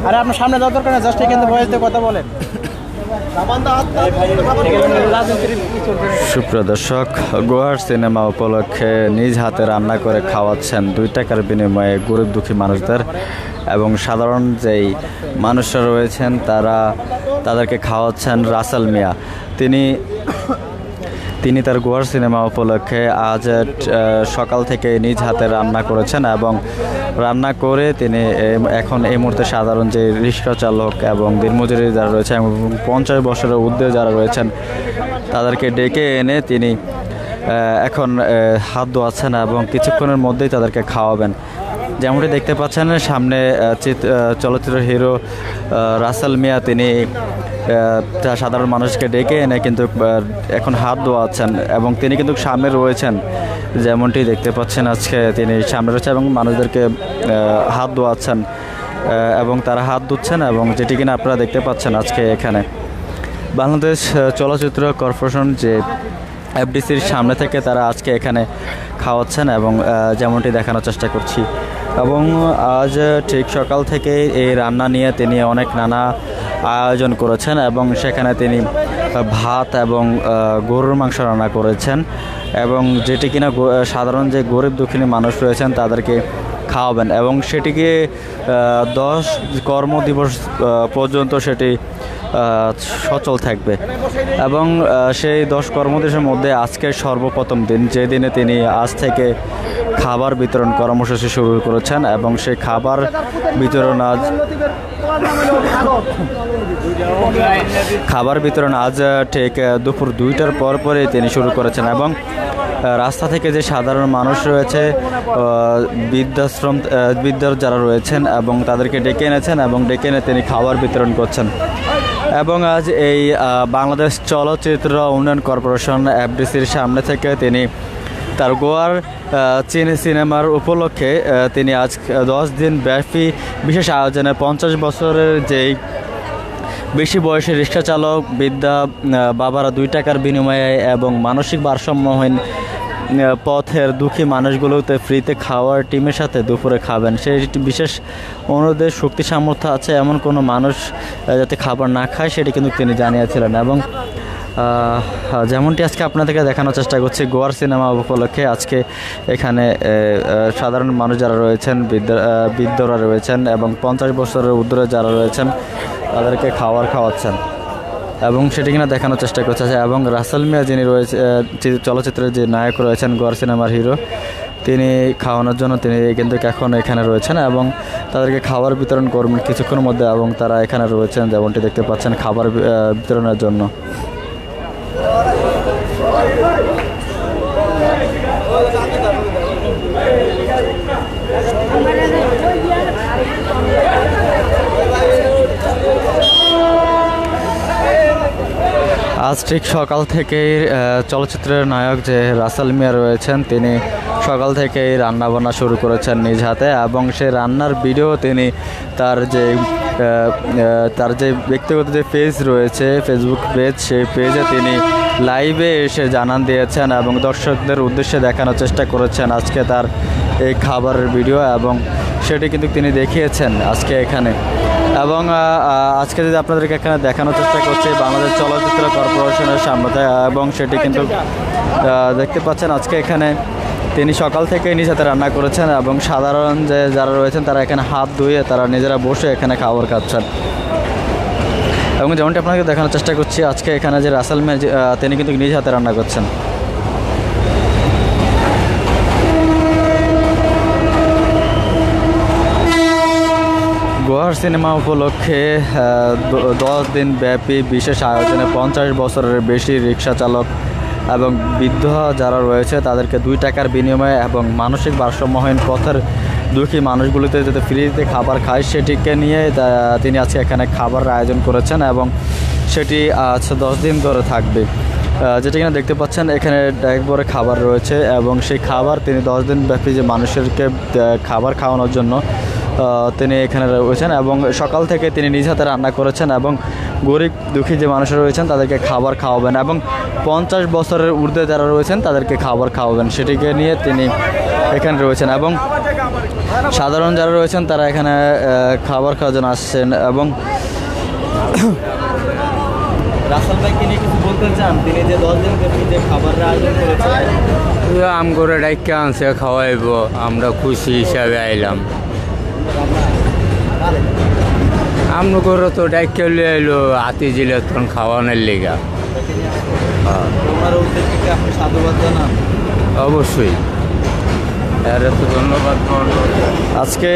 আরে আপনার সামনে যাওয়ার দরকার না, জাস্ট এখানে বয়স দিয়ে কথা বলেন। সুপ্রিয় দর্শক, গোয়ার সিনেমা উপলক্ষে নিজ হাতে রান্না করে খাওয়াচ্ছেন 2 টাকার বিনিময়ে গরিব দুঃখী মানুষদের, এবং সাধারণ যেই মানুষরা রয়েছেন তাদেরকে খাওয়াচ্ছেন রাসেল মিয়া। তিনি তার গোয়ার সিনেমা উপলক্ষে আজ সকাল থেকে নিজ হাতে রান্না করেছেন, এবং রান্না করে তিনি এখন এই মুহূর্তে সাধারণ যে রিক্সা চালক এবং দিনমজুরি যারা রয়েছেন এবং 50 বছরের ঊর্ধ্বে যারা রয়েছেন তাদেরকে ডেকে এনে তিনি এখন হাত ধোয়াচ্ছেন এবং কিছুক্ষণের মধ্যেই তাদেরকে খাওয়াবেন। যেমনটি দেখতে পাচ্ছেন সামনে চলচ্চিত্র হিরো রাসেল মিয়া তিনি সাধারণ মানুষকে ডেকে এনে কিন্তু এখন হাত ধোয়াচ্ছেন, এবং তিনি কিন্তু সামনে রয়েছেন। যেমনটি দেখতে পাচ্ছেন আজকে তিনি সামনে রয়েছেন এবং মানুষদেরকে হাত ধোয়াচ্ছেন এবং তারা হাত ধুচ্ছেন, এবং যেটি কিনা আপনারা দেখতে পাচ্ছেন আজকে এখানে বাংলাদেশ চলচ্চিত্র কর্পোরেশন যে এফডিসির সামনে থেকে তারা আজকে এখানে খাওয়াচ্ছেন, এবং যেমনটি দেখানোর চেষ্টা করছি। এবং আজ ঠিক সকাল থেকে এই রান্না নিয়ে তিনি অনেক নানা আয়োজন করেছেন, এবং সেখানে তিনি ভাত এবং গরুর মাংস রান্না করেছেন, এবং যেটি কিনা সাধারণ যে গরিব দুঃখিনী মানুষ রয়েছেন তাদেরকে খাওয়াবেন, এবং সেটিকে 10 কর্মদিবস পর্যন্ত সেটি সচল থাকবে। এবং সেই 10 কর্মদিবসের মধ্যে আজকের সর্বপ্রথম দিন, যে দিনে তিনি আজ থেকে খাবার বিতরণ কর্মসূচি শুরু করেছেন, এবং সেই খাবার বিতরণ আজ ঠিক দুপুর 2টার পরই তিনি শুরু করেছেন, এবং রাস্তা থেকে যে সাধারণ মানুষ রয়েছে, বৃদ্ধার যারা রয়েছেন এবং তাদেরকে ডেকে এনেছেন, এবং ডেকে এনে তিনি খাবার বিতরণ করছেন। এবং আজ এই বাংলাদেশ চলচ্চিত্র উন্নয়ন কর্পোরেশন এফডিসির সামনে থেকে তিনি তার গোয়ার সিনেমার উপলক্ষে তিনি আজ 10 দিন ব্যাপী বিশেষ আয়োজনে 50 বছরের যেই বেশি বয়সী রিক্সা চালক বৃদ্ধা বাবারা 2 টাকার বিনিময়ে এবং মানসিক ভারসাম্যহীন পথের দুঃখী মানুষগুলোতে ফ্রিতে খাওয়ার টিমের সাথে দুপুরে খাবেন, সেই বিশেষ অনুরোধের শক্তি সামর্থ্য আছে এমন কোনো মানুষ যাতে খাবার না খায় সেটি কিন্তু তিনি জানিয়েছিলেন। এবং যেমনটি আজকে আপনাদেরকে দেখানোর চেষ্টা করছি, গোয়ার সিনেমা উপলক্ষে আজকে এখানে সাধারণ মানুষ যারা রয়েছেন, বৃদ্ধরা রয়েছেন এবং 50 বছরের ঊর্ধ্বে যারা রয়েছেন তাদেরকে খাওয়াচ্ছেন, এবং সেটি কিনা দেখানোর চেষ্টা করছে। এবং রাসেল মিয়া যিনি রয়েছে চলচ্চিত্রের যে নায়ক রয়েছেন, গোয়ার সিনেমার হিরো, তিনি খাওয়ানোর জন্য তিনি কিন্তু এখন এখানে রয়েছেন এবং তাদেরকে খাবার বিতরণ করবেন কিছুক্ষণের মধ্যে, এবং তারা এখানে রয়েছেন যেমনটি দেখতে পাচ্ছেন খাবার বিতরণের জন্য। আজ ঠিক সকাল থেকেই চলচ্চিত্রের নায়ক যে রাসেল মিয়া রয়েছেন তিনি সকাল থেকেই রান্নাবান্না শুরু করেছেন নিজ হাতে, এবং সেই রান্নার ভিডিও তিনি তার যে ব্যক্তিগত যে পেজ রয়েছে, ফেসবুক পেজ, সেই পেজে তিনি লাইভে এসে জানান দিয়েছেন এবং দর্শকদের উদ্দেশ্যে দেখানোর চেষ্টা করেছেন আজকে তার এই খাবারের ভিডিও, এবং সেটি কিন্তু তিনি দেখিয়েছেন আজকে এখানে। এবং আজকে যদি আপনাদেরকে এখানে দেখানোর চেষ্টা করছি বাংলাদেশ চলচ্চিত্র কর্পোরেশনের সামনে, এবং সেটি কিন্তু দেখতে পাচ্ছেন আজকে এখানে তিনি সকাল থেকে নিজ হাতে রান্না করেছেন, এবং সাধারণ যে যারা রয়েছেন তারা এখানে হাত ধুয়ে তারা নিজেরা বসে এখানে খাবার খাচ্ছেন। এবং যেমনটি আপনাকে দেখানোর চেষ্টা করছি আজকে এখানে যে রাসেল মিয়া তিনি কিন্তু নিজ হাতে রান্না করছেন। গোয়ার সিনেমা উপলক্ষে 10 দিন ব্যাপী বিশেষ আয়োজনে 50 বছরের বেশি রিক্সা চালক এবং বৃদ্ধ যারা রয়েছে তাদেরকে 2 টাকার বিনিময়ে এবং মানসিক ভারসাম্যহীন পথের দুঃখী মানুষগুলিতে যাতে ফ্রিতে খাবার খায় সেটিকে নিয়ে তিনি আজকে এখানে খাবারের আয়োজন করেছেন, এবং সেটি আজ 10 দিন ধরে থাকবে। যেটা কিনা দেখতে পাচ্ছেন এখানে একবারে খাবার রয়েছে, এবং সেই খাবার তিনি 10 দিন ব্যাপী যে মানুষেরকে খাবার খাওয়ানোর জন্য তিনি এখানে রয়েছেন, এবং সকাল থেকে তিনি নিজ হাতে রান্না করেছেন এবং গরিব দুঃখী যে মানুষরা রয়েছেন তাদেরকে খাবার খাওয়াবেন এবং 50 বছরের ঊর্ধ্বে যারা রয়েছেন তাদেরকে খাবার খাওয়াবেন, সেটিকে নিয়ে তিনি এখানে রয়েছেন। এবং সাধারণ যারা রয়েছেন তারা এখানে খাবার খাওয়ার জন্য আসছেন। এবং রাসেল ভাইকে নিয়ে কিছু বলতে চান? তিনি যে 10 দিন ব্যাপী যে খাবারের আয়োজন করেছেন, আম করে ডাইকে আনছে, খাওয়াইব, আমরা খুশি হিসাবে আইলাম। আমরা করে তো ডাইকে এলো হাতি জিলে তখন খাওয়ানোর লেগা। ওনার উদ্দেশ্যে আপনি সাধুবাদ জানান? অবশ্যই, এর তো ধন্যবাদ। আজকে